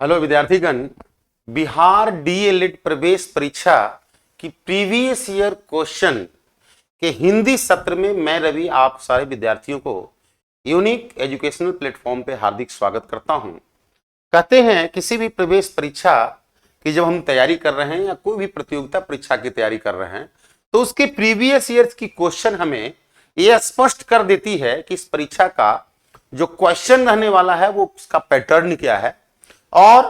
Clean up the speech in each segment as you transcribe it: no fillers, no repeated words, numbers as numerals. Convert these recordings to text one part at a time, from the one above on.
Hello विद्यार्थीगण। Bihar DElEd प्रवेश परीक्षा की प्रीवियस ईयर क्वेश्चन के हिंदी सत्र में मैं रवि आप सारे विद्यार्थियों को यूनिक एजुकेशनल प्लेटफॉर्म पे हार्दिक स्वागत करता हूं। कहते हैं किसी भी प्रवेश परीक्षा की जब हम तैयारी कर रहे हैं या कोई भी प्रतियोगिता परीक्षा की तैयारी कर रहे हैं तो उसके प्रीवियस ईयर्स की क्वेश्चन हमें यह स्पष्ट कर देती है कि इस परीक्षा का जो क्वेश्चन रहने वाला है वो उसका पैटर्न क्या है और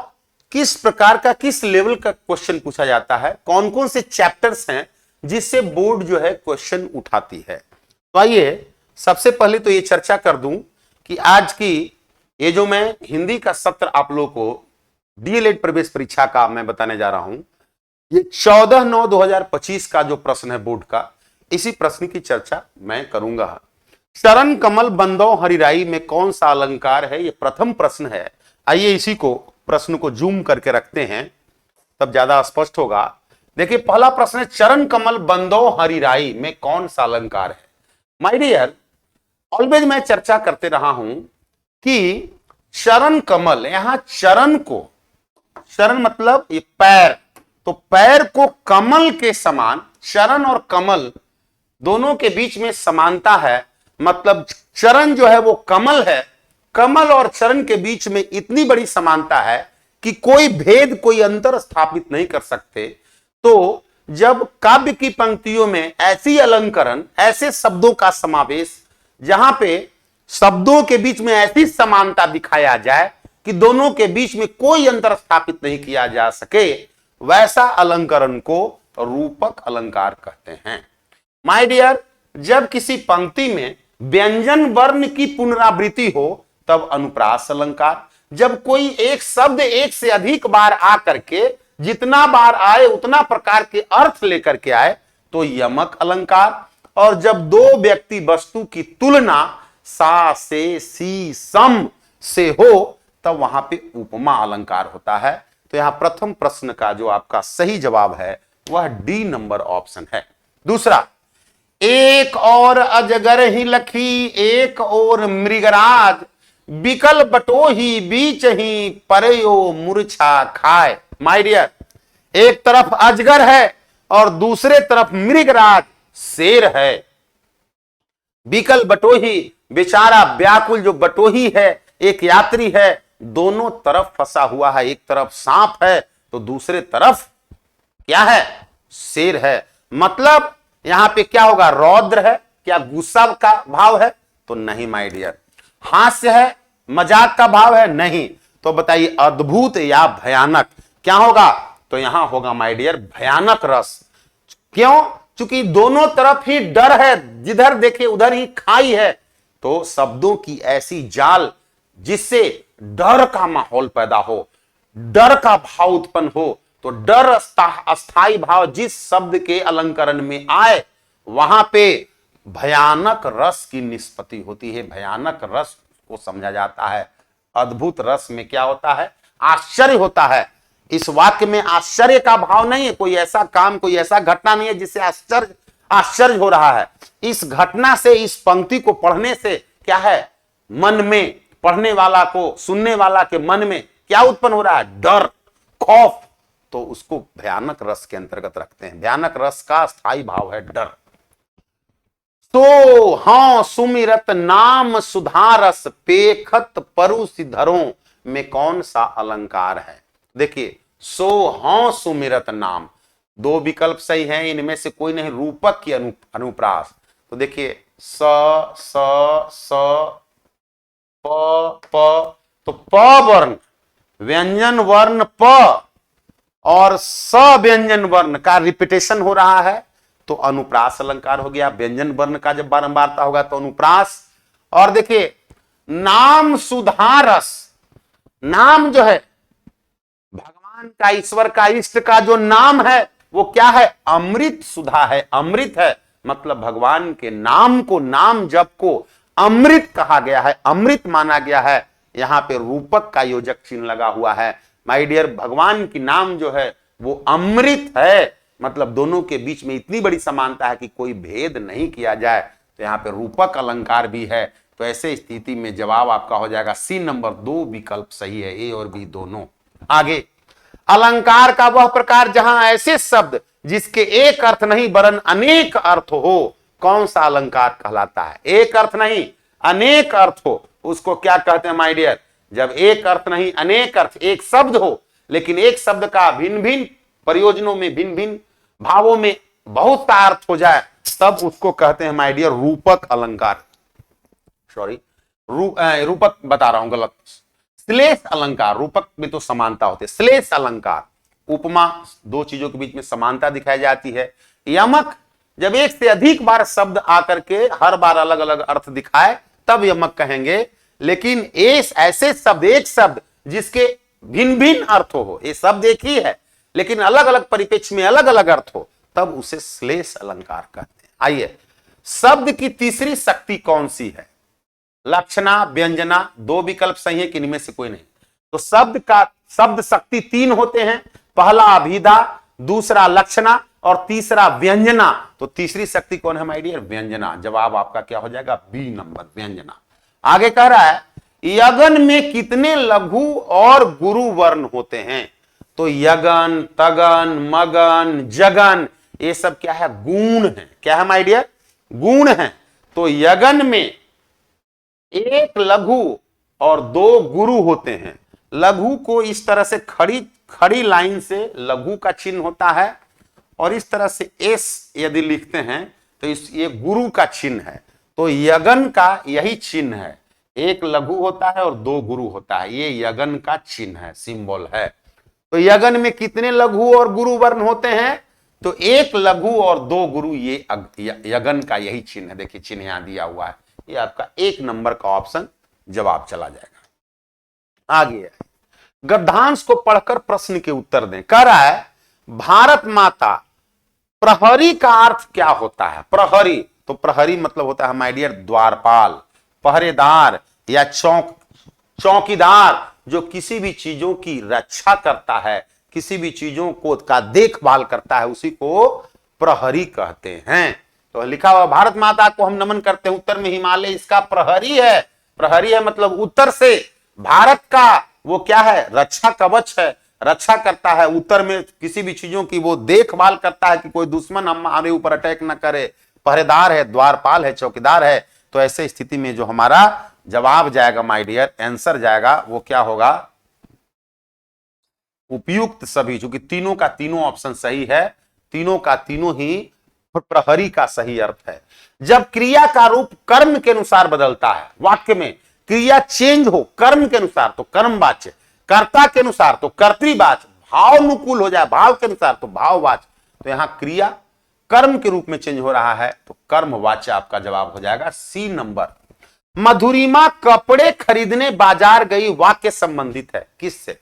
किस प्रकार का किस लेवल का क्वेश्चन पूछा जाता है, कौन कौन से चैप्टर्स हैं जिससे बोर्ड जो है क्वेश्चन उठाती है। तो आइए सबसे पहले तो ये चर्चा कर दूं कि आज की ये जो मैं हिंदी का सत्र आप लोगों को डीएलएड प्रवेश परीक्षा का मैं बताने जा रहा हूं, ये 14/9/2025 का जो प्रश्न है बोर्ड का, इसी प्रश्न की चर्चा मैं करूंगा। चरण कमल बंदो हरिराई में कौन सा अलंकार है, ये प्रथम प्रश्न है। आइए इसी को प्रश्न को जूम करके रखते हैं तब ज्यादा स्पष्ट होगा। देखिए पहला प्रश्न है, चरण कमल बंदो हरिराई में कौन सा अलंकार है। माय डियर, ऑलवेज मैं चर्चा करते रहा हूं कि चरण कमल, यहां चरण को, चरण मतलब ये पैर, तो पैर को कमल के समान, चरण और कमल दोनों के बीच में समानता है, मतलब चरण जो है वो कमल है, कमल और चरण के बीच में इतनी बड़ी समानता है कि कोई भेद, कोई अंतर स्थापित नहीं कर सकते। तो जब काव्य की पंक्तियों में ऐसी अलंकरण, ऐसे शब्दों का समावेश, जहां पे शब्दों के बीच में ऐसी समानता दिखाया जाए कि दोनों के बीच में कोई अंतर स्थापित नहीं किया जा सके, वैसा अलंकरण को रूपक अलंकार कहते हैं। माय डियर, जब किसी पंक्ति में व्यंजन वर्ण की पुनरावृत्ति हो तब अनुप्रास अलंकार, जब कोई एक शब्द एक से अधिक बार आकर के जितना बार आए उतना प्रकार के अर्थ लेकर के आए तो यमक अलंकार, और जब दो व्यक्ति वस्तु की तुलना सा से सी सम से हो तब वहां पे उपमा अलंकार होता है। तो यहां प्रथम प्रश्न का जो आपका सही जवाब है वह डी नंबर ऑप्शन है। दूसरा, एक और अजगर ही लखी एक और मृगराज, बिकल बटोही बीच ही परयो मूर्छा खाए। माय डियर, एक तरफ अजगर है और दूसरे तरफ मृगराज शेर है। बिकल बटोही, बेचारा व्याकुल जो बटोही है, एक यात्री है, दोनों तरफ फंसा हुआ है, एक तरफ सांप है तो दूसरे तरफ क्या है, शेर है। मतलब यहां पे क्या होगा, रौद्र है, क्या गुस्सा का भाव है, तो नहीं माय डियर। हास्य है, मजाक का भाव है, नहीं, तो बताइए अद्भुत या भयानक क्या होगा, तो यहां होगा माय डियर भयानक रस। क्यों? क्योंकि दोनों तरफ ही डर है, जिधर देखे उधर ही खाई है, तो शब्दों की ऐसी जाल जिससे डर का माहौल पैदा हो, डर का भाव उत्पन्न हो, तो डर अस्थाई भाव जिस शब्द के अलंकरण में आए वहां पे भयानक रस की निष्पत्ति होती है, भयानक रस को समझा जाता है। अद्भुत रस में क्या होता है, आश्चर्य होता है। इस वाक्य में आश्चर्य का भाव नहीं है, कोई ऐसा काम, कोई ऐसा घटना नहीं है जिससे आश्चर्य हो रहा है। इस घटना से, इस पंक्ति को पढ़ने से क्या है, मन में, पढ़ने वाला को, सुनने वाला के मन में क्या उत्पन्न हो रहा है, डर, खौफ, तो उसको भयानक रस के अंतर्गत रखते हैं। भयानक रस का स्थायी भाव है डर। तो हाँ सुमिरत नाम सुधारस पेखत परु सिधरों में कौन सा अलंकार है। देखिए, सो हाँ सुमिरत नाम, दो विकल्प सही हैं, इनमें से कोई नहीं, रूपक की अनुप्रास। तो देखिए स स प प, तो प वर्ण, व्यंजन वर्ण प और स व्यंजन वर्ण का रिपीटेशन हो रहा है तो अनुप्रास अलंकार हो गया। व्यंजन वर्ण का जब बारंबारता होगा तो अनुप्रास। और देखिए नाम सुधारस, नाम जो है भगवान का, ईश्वर का, इष्ट का जो नाम है वो क्या है, अमृत सुधा है, अमृत है, मतलब भगवान के नाम को, नाम जप को अमृत कहा गया है, अमृत माना गया है। यहां पे रूपक का योजक चिन्ह लगा हुआ है। माय डियर, भगवान की नाम जो है वो अमृत है, मतलब दोनों के बीच में इतनी बड़ी समानता है कि कोई भेद नहीं किया जाए, तो यहां पे रूपक अलंकार भी है। तो ऐसे स्थिति में जवाब आपका हो जाएगा सी नंबर, दो विकल्प सही है, ए और बी दोनों। आगे, अलंकार का वह प्रकार जहां ऐसे शब्द जिसके एक अर्थ नहीं वरन अनेक अर्थ हो, कौन सा अलंकार कहलाता है? एक अर्थ नहीं अनेक अर्थ हो, उसको क्या कहते हैं माय डियर? जब एक अर्थ नहीं अनेक अर्थ, एक शब्द हो लेकिन एक शब्द का भिन्न भिन्न प्रयोजनों में, भिन्न भिन्न भावों में बहुत सा अर्थ हो जाए, तब उसको कहते हैं माय डियर रूपक अलंकार। सॉरी, रूपक बता रहा हूं, गलत। श्लेष अलंकार, रूपक में तो समानता होती है। श्लेष अलंकार, उपमा, दो चीजों के बीच में समानता दिखाई जाती है। यमक, जब एक से अधिक बार शब्द आकर के हर बार अलग अलग अर्थ दिखाए तब यमक कहेंगे। लेकिन ऐसे शब्द, एक शब्द जिसके भिन्न भिन्न अर्थ हो, ये शब्द एक ही है लेकिन अलग अलग परिप्रेक्ष्य में अलग अलग अर्थ हो, तब उसे श्लेष अलंकार कहते हैं। आइए, शब्द की तीसरी शक्ति कौन सी है? लक्षणा, व्यंजना, दो विकल्प सही है कि इनमें से कोई नहीं? तो शब्द शक्ति तीन होते हैं, पहला अभिधा, दूसरा लक्षणा और तीसरा व्यंजना। तो तीसरी शक्ति कौन है माय डियर? व्यंजना। जवाब आपका क्या हो जाएगा? B number, Vyanjana. आगे कह रहा है यगन में कितने लघु और गुरु वर्ण होते हैं? तो यगन, तगन, मगन, जगन, ये सब क्या है? गुण है। क्या है माय डियर? गुण है। तो यगन में एक लघु और दो गुरु होते हैं। लघु को इस तरह से खड़ी लाइन से लघु का चिन्ह होता है और इस तरह से एस यदि लिखते हैं तो ये गुरु का चिन्ह है। तो यगन का यही चिन्ह है, एक लघु होता है और दो गुरु होता है, ये यगन का चिन्ह है, सिंबल है। तो यगन में कितने लघु और गुरु वर्ण होते हैं? तो एक लघु और दो गुरु, ये यगन का यही चिन्ह है। देखिए चिन्ह यहां दिया हुआ है, ये आपका एक नंबर का ऑप्शन जवाब चला जाएगा। आगे गद्यांश को पढ़कर प्रश्न के उत्तर दें। कह रहा है भारत माता, प्रहरी का अर्थ क्या होता है? प्रहरी, तो प्रहरी मतलब होता है माय डियर द्वारपाल, पहरेदार या चौकीदार, जो किसी भी चीजों की रक्षा करता है, किसी भी चीजों को का देखभाल करता है, उसी को प्रहरी कहते हैं। तो लिखा हुआ भारत माता को हम नमन करते हैं, उत्तर में हिमालय इसका प्रहरी है। प्रहरी है मतलब उत्तर से भारत का वो क्या है? रक्षा कवच है, रक्षा करता है। उत्तर में किसी भी चीजों की वो देखभाल करता है कि कोई दुश्मन हमारे ऊपर अटैक न करे। पहरेदार है, द्वारपाल है, चौकीदार है। तो ऐसे स्थिति में जो हमारा जवाब जाएगा माय डियर, आंसर जाएगा, वो क्या होगा? उपयुक्त सभी, चूंकि तीनों का तीनों ऑप्शन सही है, तीनों का तीनों ही प्रहरी का सही अर्थ है। जब क्रिया का रूप कर्म के अनुसार बदलता है, वाक्य में क्रिया चेंज हो कर्म के अनुसार तो कर्मवाच्य, कर्ता के अनुसार तो कर्तृवाच्य, भावानुकूल हो जाए भाव के अनुसार तो भाववाच्य, तो यहां क्रिया कर्म के रूप में चेंज हो रहा है तो कर्मवाच्य आपका जवाब हो जाएगा सी नंबर। मधुरिमा कपड़े खरीदने बाजार गई, वाक्य संबंधित है किससे?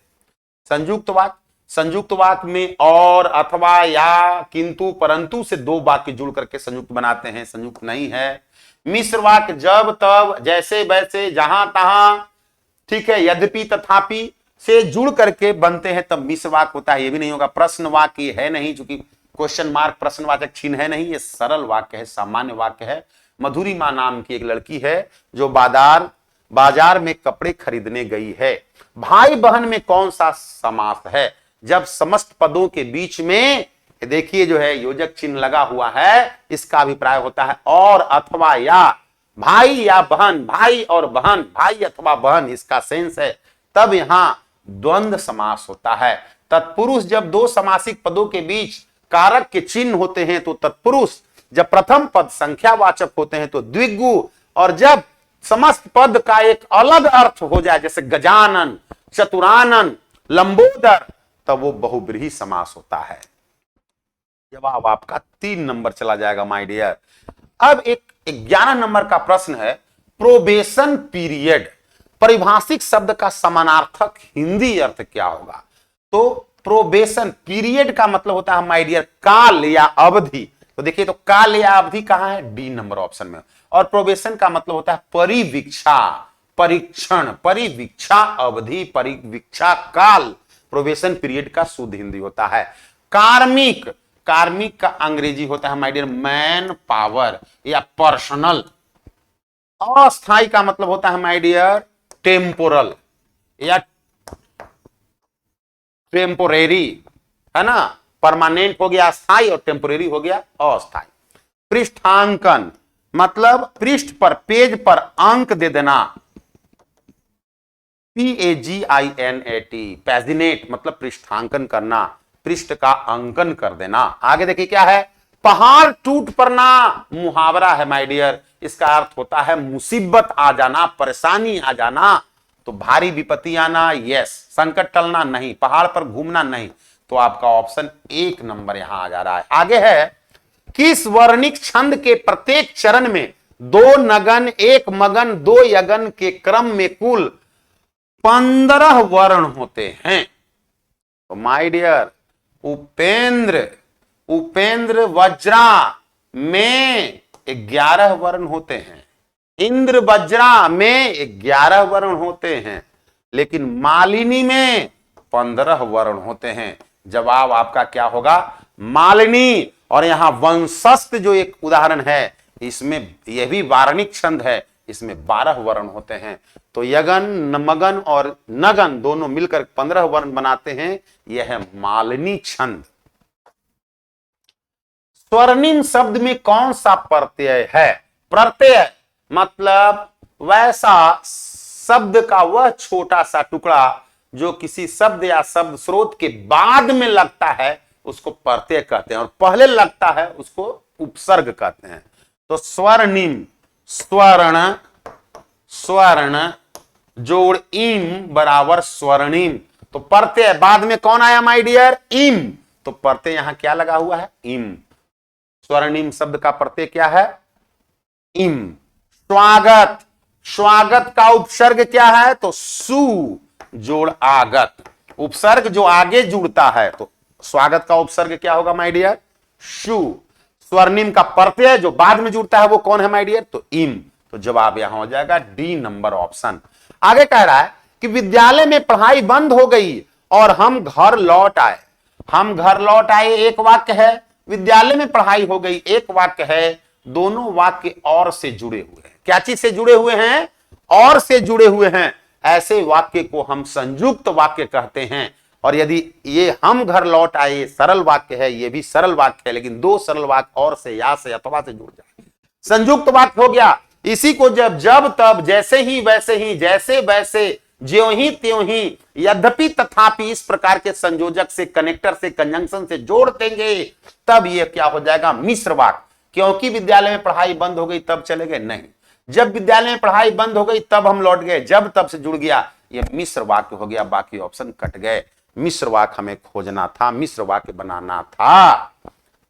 संयुक्त वाक्य। संयुक्त वाक्य में और, अथवा, या, किंतु, परंतु से दो वाक्य जुड़ करके संयुक्त बनाते हैं, संयुक्त नहीं है। मिश्र वाक्य जब तब, जैसे वैसे, जहां तहां, ठीक है, यद्यपि तथापि से जुड़ करके बनते हैं तब मिश्र वाक्य होता है। ये भी नहीं होगा। प्रश्न वाक्य है नहीं, चूंकि क्वेश्चन मार्क प्रश्नवाचक चिन्ह है नहीं, ये सरल वाक्य है, सामान्य वाक्य है। मधुरिमा नाम की एक लड़की है जो बाजार में कपड़े खरीदने गई है। भाई बहन में कौन सा समास है? जब समस्त पदों के बीच में देखिए जो है योजक चिन्ह लगा हुआ है, इसका अभिप्राय होता है और, अथवा, या। भाई या बहन, भाई और बहन, भाई अथवा बहन, इसका सेंस है। तब यहां द्वंद्व समास होता है। तत्पुरुष जब दो समासिक पदों के बीच कारक के चिन्ह होते हैं तो तत्पुरुष, जब प्रथम पद संख्यावाचक होते हैं तो द्विगु, और जब समस्त पद का एक अलग अर्थ हो जाए जैसे गजानन, चतुरानन, लंबोदर, तब वो बहुब्रीहि समास होता है। जवाब आपका 3 नंबर चला जाएगा माय डियर। अब एक 11 नंबर का प्रश्न है, प्रोबेशन पीरियड परिभाषिक शब्द का समानार्थक हिंदी अर्थ क्या होगा? तो प्रोबेशन पीरियड का मतलब होता है माय डियर काल या अवधि। तो देखिए तो काल या अवधि कहां है? डी नंबर ऑप्शन में। और प्रोबेशन का मतलब होता है परिवीक्षा, परीक्षण, परिवीक्षा अवधि, परिवीक्षा काल, प्रोबेशन पीरियड का शुद्ध हिंदी होता है। कार्मिक, कार्मिक का अंग्रेजी होता है माय डियर मैन पावर या पर्सनल। अस्थाई का मतलब होता है माय डियर टेम्पोरल या टेम्पोरेरी, है ना, परमानेंट हो गया स्थायी और टेम्पोरेरी हो गया अस्थायी। पृष्ठांकन मतलब पृष्ठ पर, पेज पर अंक दे देना, PAGINAT, पैजिनेट मतलब पृष्ठांकन करना, पृष्ठ का अंकन कर देना। आगे देखिए क्या है, पहाड़ टूट पड़ना मुहावरा है माय डियर, इसका अर्थ होता है मुसीबत आ जाना, परेशानी आ जाना, तो भारी विपत्ति आना, यस, संकट टलना नहीं, पहाड़ पर घूमना नहीं, तो आपका ऑप्शन 1 नंबर यहां आ जा रहा है। आगे है, किस वर्णिक छंद के प्रत्येक चरण में 2 नगन 1 मगन 2 यगन के क्रम में कुल 15 वर्ण होते हैं? तो माय डियर, उपेंद्र वज्रा में 11 वर्ण होते हैं, इंद्र वज्रा में 11 वर्ण होते हैं, लेकिन मालिनी में 15 वर्ण होते हैं। जवाब आपका क्या होगा? मालिनी। और यहां वंशस्थ जो एक उदाहरण है, इसमें यह भी वार्णिक छंद है, इसमें 12 वर्ण होते हैं। तो यगन, मगन और नगन दोनों मिलकर 15 वर्ण बनाते हैं, यह है मालिनी छंद। स्वर्णिम शब्द में कौन सा प्रत्यय है? प्रत्यय मतलब वैसा शब्द का वह छोटा सा टुकड़ा जो किसी शब्द या शब्द स्रोत के बाद में लगता है, उसको प्रत्यय कहते हैं, और पहले लगता है उसको उपसर्ग कहते हैं। तो स्वर्णिम, स्वर्ण जोड़ इम बराबर स्वर्णिम, तो प्रत्यय बाद में कौन आया माय डियर? इम, तो प्रत्यय यहां क्या लगा हुआ है? इम। स्वर्णिम शब्द का प्रत्यय क्या है? इम। स्वागत, स्वागत का उपसर्ग क्या है? तो सु जोड़ आगत, उपसर्ग जो आगे जुड़ता है, तो स्वागत का उपसर्ग क्या होगा माय डियर? शु। स्वर्णिम का प्रत्यय जो बाद में जुड़ता है वो कौन है माय डियर? तो इम। तो जवाब यहां हो जाएगा डी नंबर ऑप्शन। आगे कह रहा है कि विद्यालय में पढ़ाई बंद हो गई और हम घर लौट आए। हम घर लौट आए एक वाक्य है, विद्यालय में पढ़ाई हो गई एक वाक्य है, दोनों वाक्य और से जुड़े हुए हैं। क्या चीज से जुड़े हुए हैं? और से जुड़े हुए हैं। ऐसे वाक्य को हम संयुक्त वाक्य कहते हैं। और यदि ये हम घर लौट आए सरल वाक्य है, ये भी सरल वाक्य है, लेकिन 2 सरल वाक्य और से, या से, अथवा से जुड़ जाए, संयुक्त वाक्य हो गया। इसी को जब तब, जैसे ही वैसे ही, जैसे वैसे, ज्यों ही त्यों ही, यद्यपि तथापि, इस प्रकार के संयोजक से, कनेक्टर से, कंजंक्शन से जोड़ देंगे, तब ये क्या हो जाएगा? मिश्र वाक्य। क्योंकि विद्यालय में पढ़ाई बंद हो गई तब चले गए? नहीं। जब विद्यालय में पढ़ाई बंद हो गई तब हम लौट गए, जब तब से जुड़ गया, ये मिश्र वाक्य हो गया। बाकी ऑप्शन कट गए। मिश्र वाक्य हमें खोजना था, मिश्र वाक्य बनाना था।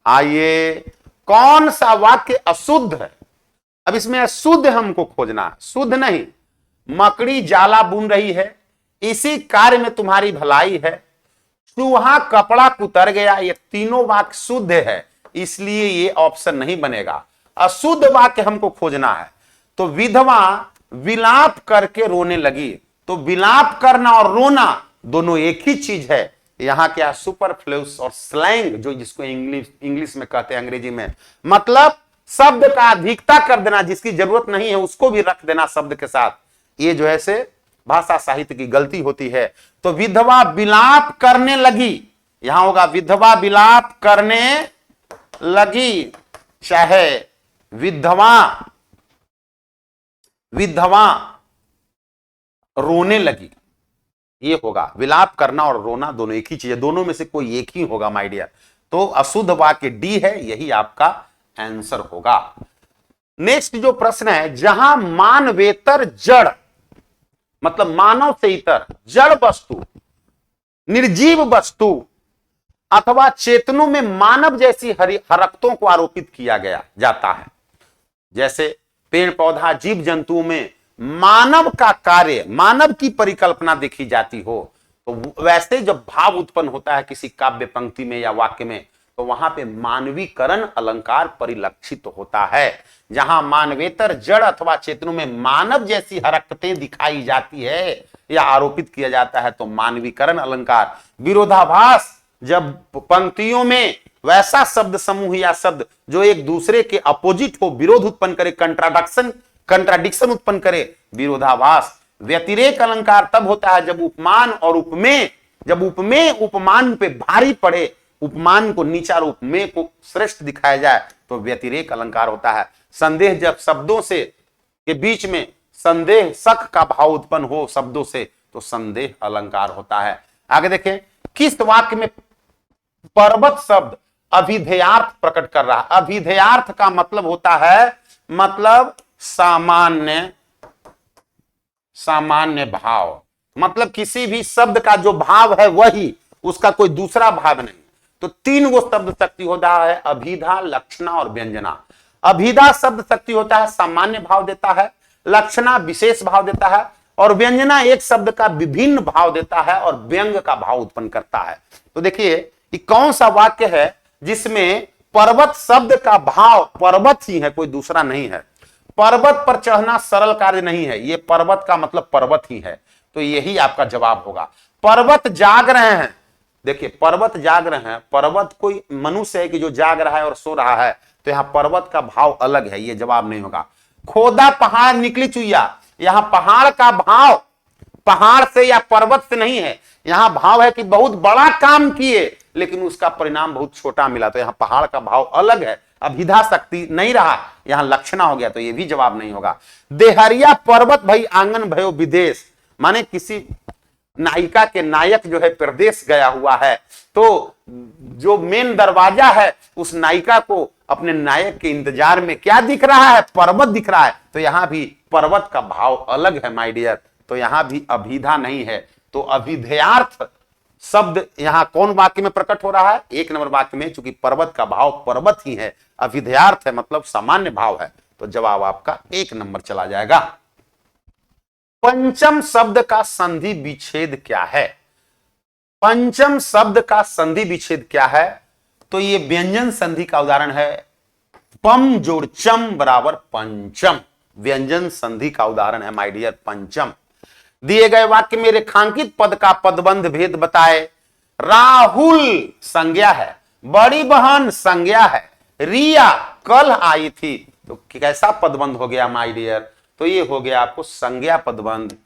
आइए, कौन सा वाक्य अशुद्ध है? अब इसमें शुद्ध हमको खोजना है, शुद्ध नहीं। मकड़ी जाला बुन रही है, इसी कार्य में तुम्हारी भलाई है, चूहा कपड़ा कुतर गया, ये तीनों वाक्य शुद्ध है, इसलिए ये ऑप्शन नहीं बनेगा। अशुद्ध वाक्य हमको खोजना है। तो विधवा विलाप करके रोने लगी, तो विलाप करना और रोना दोनों एक ही चीज है। यहां क्या? सुपरफ्लूस और स्लैंग, जो जिसको इंग्लिश में कहते हैं, अंग्रेजी में, मतलब शब्द का अधिकता कर देना, जिसकी जरूरत नहीं है उसको भी रख देना शब्द के साथ। ये जो है से भाषा साहित्य की गलती होती है। तो विधवा विलाप करने लगी, यहां होगा विधवा विलाप करने लगी, चाहे विधवा रोने लगी, ये होगा। विलाप करना और रोना दोनों एक ही चीज है, दोनों में से कोई एक ही होगा माय डियर। तो अशुद्ध वाक्य डी है, यही आपका आंसर होगा। नेक्स्ट जो प्रश्न है, जहां मानवेतर जड़ मतलब मानव से इतर जड़ वस्तु, निर्जीव वस्तु अथवा चेतनों में मानव जैसी हरकतों को आरोपित किया गया जाता है, जैसे पेड़ पौधा जीव जंतुओं में मानव का कार्य, मानव की परिकल्पना देखी जाती हो, तो वैसे जब भाव उत्पन्न होता है किसी काव्य पंक्ति में या वाक्य में, तो वहां पे मानवीकरण अलंकार परिलक्षित होता है। जहां मानवेतर जड़ अथवा चेतनों में मानव जैसी हरकतें दिखाई जाती है या आरोपित किया जाता है, तो मानवीकरण अलंकार। विरोधाभास, जब पंक्तियों में वैसा शब्द समूह या शब्द जो एक दूसरे के अपोजिट हो, विरोध उत्पन्न करे, कंट्राडिक्शन उत्पन्न करे, विरोधाभास। व्यतिरेक अलंकार तब होता है जब उपमान और उपमेय जब उपमेय उपमान पे भारी पड़े, उपमान को नीचा और उपमेय को श्रेष्ठ दिखाया जाए तो व्यतिरेक अलंकार होता है। संदेह जब शब्दों से के बीच में संदेह शक का भाव उत्पन्न हो शब्दों से तो संदेह अलंकार होता है। आगे देखें, किस वाक्य में पर्वत शब्द अभिधेयार्थ प्रकट कर रहा है? अभिधेयार्थ का मतलब होता है मतलब सामान्य भाव, मतलब किसी भी शब्द का जो भाव है वही, उसका कोई दूसरा भाव नहीं। तो तीन गो शब्द शक्ति होता है, अभिधा, लक्षणा और व्यंजना। अभिधा शब्द शक्ति होता है, सामान्य भाव देता है, लक्षणा विशेष भाव देता है और व्यंजना एक शब्द का विभिन्न भाव देता है और व्यंग का भाव उत्पन्न करता है। तो देखिए ये कौन सा वाक्य है जिसमें पर्वत शब्द का भाव पर्वत ही है, कोई दूसरा नहीं है। पर्वत पर चढ़ना सरल कार्य नहीं है, ये पर्वत का मतलब पर्वत ही है, तो यही आपका जवाब होगा। पर्वत जाग रहे हैं, देखिए पर्वत जाग रहे हैं, पर्वत कोई मनुष्य है कि जो जाग रहा है और सो रहा है, तो यहां पर्वत का भाव अलग है, ये जवाब नहीं होगा। खोदा पहाड़ निकली चुईया, यहां पहाड़ का भाव पहाड़ से या पर्वत से नहीं है, यहां भाव है कि बहुत बड़ा काम किए लेकिन उसका परिणाम बहुत छोटा मिला, तो यहां पहाड़ का भाव अलग है, अभिधा शक्ति नहीं रहा, यहां लक्षणा हो गया, तो ये भी जवाब नहीं होगा। देहरिया पर्वत भई आंगन भयो विदेश, माने किसी नायिका के नायक जो है प्रदेश गया हुआ है, तो जो मेन दरवाजा है उस नायिका को अपने नायक के इंतजार में क्या दिख रहा है? पर्वत दिख रहा है, तो यहां भी पर्वत का भाव अलग है माय डियर, तो यहां भी अभिधा नहीं है। तो अभिधेयार्थ शब्द यहां कौन वाक्य में प्रकट हो रहा है? एक नंबर वाक्य में, चूंकि पर्वत का भाव पर्वत ही है, अभिधेयार्थ है मतलब सामान्य भाव है, तो जवाब आपका एक नंबर चला जाएगा। पंचम शब्द का संधि विच्छेद क्या है? पंचम शब्द का संधि विच्छेद क्या है? तो ये व्यंजन संधि का उदाहरण है, पम जोड़ चम बराबर पंचम, व्यंजन संधि का उदाहरण है माय डियर पंचम। दिए गए वाक्य में रेखांकित पद का पदबंध भेद बताए। राहुल संज्ञा है, बड़ी बहन संज्ञा है, रिया कल आई थी, तो कैसा पदबंध हो गया माय डियर? तो ये हो गया आपको संज्ञा पदबंध।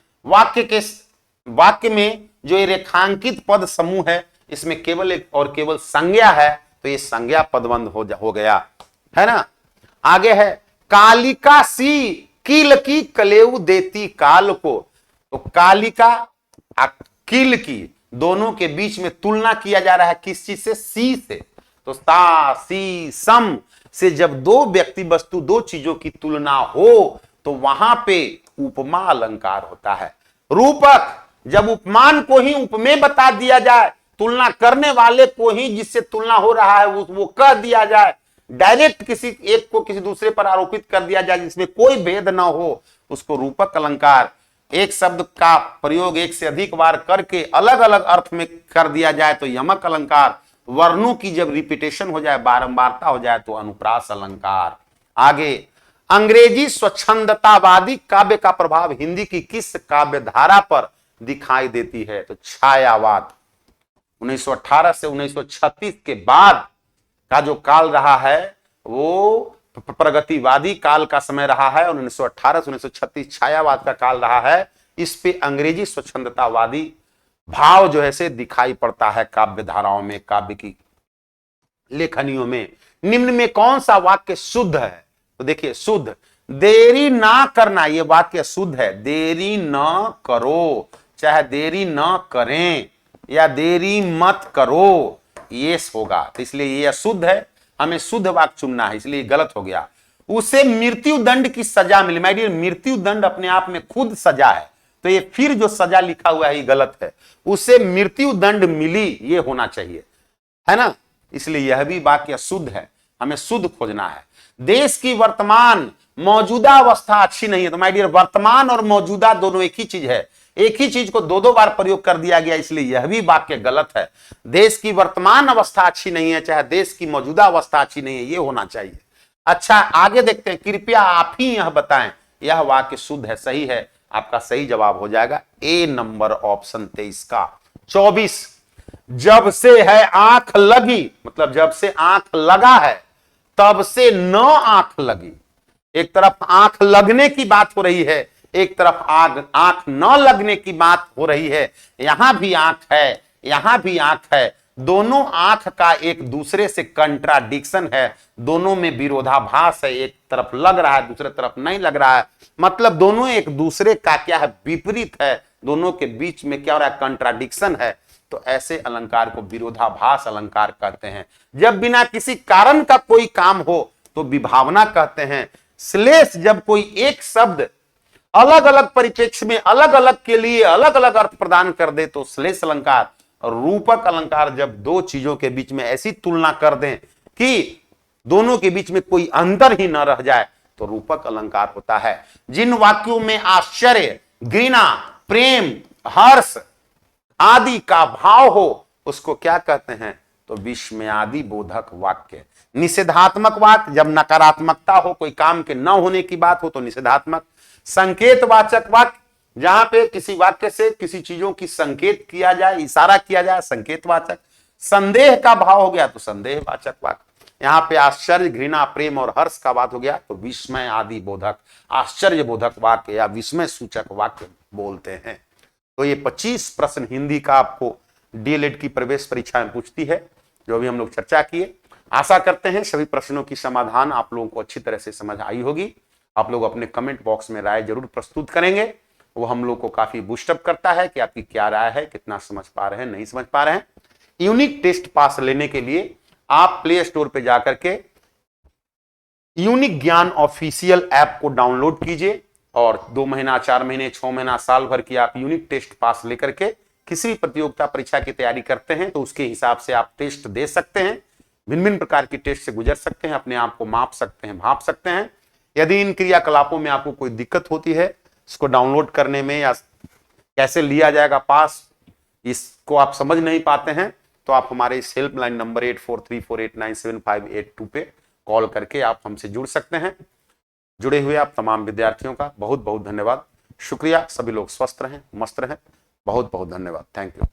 वाक्य में जो ये रेखांकित पद समूह है इसमें केवल एक और केवल संज्ञा है, तो ये संज्ञा पदबंध हो गया है ना। आगे है, कालिका सी किल की कलेऊ देती काल को, तो कालिका किल की दोनों के बीच में तुलना किया जा रहा है, किस चीज से? सी से। तो सा सी सम से जब दो व्यक्ति वस्तु दो चीजों की तुलना हो तो वहां पे उपमा अलंकार होता है। रूपक, जब उपमान को ही उपमेय बता दिया जाए, तुलना करने वाले को ही जिससे तुलना हो रहा है वो कह दिया जाए, डायरेक्ट किसी एक को किसी दूसरे पर आरोपित कर दिया जाए जिसमें कोई भेद ना हो, उसको रूपक अलंकार। एक शब्द का प्रयोग एक से अधिक बार करके अलग अलग अर्थ में कर दिया जाए तो यमक अलंकार। वर्णों की जब रिपीटेशन हो जाए, बारंबारता हो जाए तो अनुप्रास अलंकार। आगे, अंग्रेजी स्वच्छंदतावादी काव्य का प्रभाव हिंदी की किस काव्य धारा पर दिखाई देती है? तो छायावाद। 1918 से 1936 के बाद का जो काल रहा है वो प्रगतिवादी काल का समय रहा है और 1918 से 1936 छायावाद का काल रहा है। इस पे अंग्रेजी स्वच्छंदतावादी भाव जो है से दिखाई पड़ता है काव्य धाराओं में, काव्य की लेखनियों में। निम्न में कौन सा वाक्य शुद्ध है? तो देखिए, शुद्ध, देरी ना करना, ये वाक्य शुद्ध है। देरी न करो, चाहे देरी न करें या देरी मत करो, ये होगा, तो इसलिए ये अशुद्ध है, हमें शुद्ध वाक्य चुनना है, इसलिए गलत हो गया। उसे मृत्यु दंड की सजा मिली, माय डियर मृत्यु दंड अपने आप में खुद सजा है, तो ये फिर जो सजा लिखा हुआ है ये गलत है। उसे मृत्यु दंड मिली, ये होना चाहिए, है ना, इसलिए यह भी वाक्य शुद्ध है, हमें शुद्ध खोजना है। देश की वर्तमान मौजूदा अवस्था अच्छी नहीं है, तो माय डियर वर्तमान और मौजूदा दोनों एक ही चीज है, एक ही चीज को दो दो बार प्रयोग कर दिया गया, इसलिए यह भी वाक्य गलत है। देश की वर्तमान अवस्था अच्छी नहीं है, चाहे देश की मौजूदा अवस्था अच्छी नहीं है, ये होना चाहिए। अच्छा, आगे देखते हैं, कृपया आप ही यह बताएं, यह वाक्य शुद्ध है, सही है, आपका सही जवाब हो जाएगा ए नंबर, ऑप्शन 23 का। 24, जब से है आंख लगी, मतलब जब से आंख लगा है तब से न आंख लगी। एक तरफ आंख लगने की बात हो रही है, एक तरफ आंख न लगने की बात हो रही है। यहां भी आंख है, यहां भी आंख है, दोनों आंख का एक दूसरे से कंट्राडिक्शन है, दोनों में विरोधाभास है, एक तरफ लग रहा है दूसरे तरफ नहीं लग रहा है, मतलब दोनों एक दूसरे का क्या है, विपरीत है, दोनों के बीच में क्या हो रहा है, कंट्राडिक्शन है। तो ऐसे अलंकार को विरोधाभास अलंकार कहते हैं। जब बिना किसी कारण का कोई काम हो तो विभावना कहते हैं। श्लेष जब कोई एक शब्द अलग अलग परिप्रेक्ष्य में अलग अलग के लिए अलग अलग अर्थ प्रदान कर दे तो श्लेष अलंकार। और रूपक अलंकार जब दो चीजों के बीच में ऐसी तुलना कर दें कि दोनों के बीच में कोई अंतर ही न रह जाए तो रूपक अलंकार होता है। जिन वाक्यों में आश्चर्य, घृणा, प्रेम, हर्ष आदि का भाव हो उसको क्या कहते हैं, तो विस्मयादि बोधक वाक्य। निषेधात्मक वाक्य जब नकारात्मकता हो, कोई काम के न होने की बात हो तो निषेधात्मक। संकेतवाचक वाक्य जहां पे किसी वाक्य से किसी चीजों की संकेत किया जाए, इशारा किया जाए, संकेतवाचक। संदेह का भाव हो गया तो संदेहवाचक वाक्य। यहाँ पे आश्चर्य, घृणा, प्रेम और हर्ष का बात हो गया तो विस्मय आदि बोधक, आश्चर्य बोधक वाक्य या विस्मय सूचक वाक्य बोलते हैं। तो ये 25 प्रश्न हिंदी का आपको डीएलएड की प्रवेश परीक्षा में पूछती है, जो भी हम लोग चर्चा किए। आशा करते हैं सभी प्रश्नों की समाधान आप लोगों को अच्छी तरह से समझ आई होगी। आप लोग अपने कमेंट बॉक्स में राय जरूर प्रस्तुत करेंगे, वो हम लोग को काफी बूस्टअप करता है कि आपकी क्या राय है, कितना समझ पा रहे हैं, नहीं समझ पा रहे हैं। यूनिक टेस्ट पास लेने के लिए आप प्ले स्टोर पे जाकर के यूनिक ज्ञान ऑफिशियल ऐप को डाउनलोड कीजिए और 2 महीना, 4 महीने, 6 महीना, साल भर की आप यूनिक टेस्ट पास लेकर के किसी भी प्रतियोगिता परीक्षा की तैयारी करते हैं तो उसके हिसाब से आप टेस्ट दे सकते हैं, भिन्न भिन्न प्रकार की टेस्ट से गुजर सकते हैं, अपने आप को माप सकते हैं, भाप सकते हैं। यदि इन क्रियाकलापों में आपको कोई दिक्कत होती है, इसको डाउनलोड करने में या कैसे लिया जाएगा पास, इसको आप समझ नहीं पाते हैं तो आप हमारे इस हेल्पलाइन नंबर 8434897582 पे कॉल करके आप हमसे जुड़ सकते हैं। जुड़े हुए आप तमाम विद्यार्थियों का बहुत बहुत धन्यवाद, शुक्रिया। सभी लोग स्वस्थ रहें, मस्त रहें। बहुत बहुत धन्यवाद। Thank you.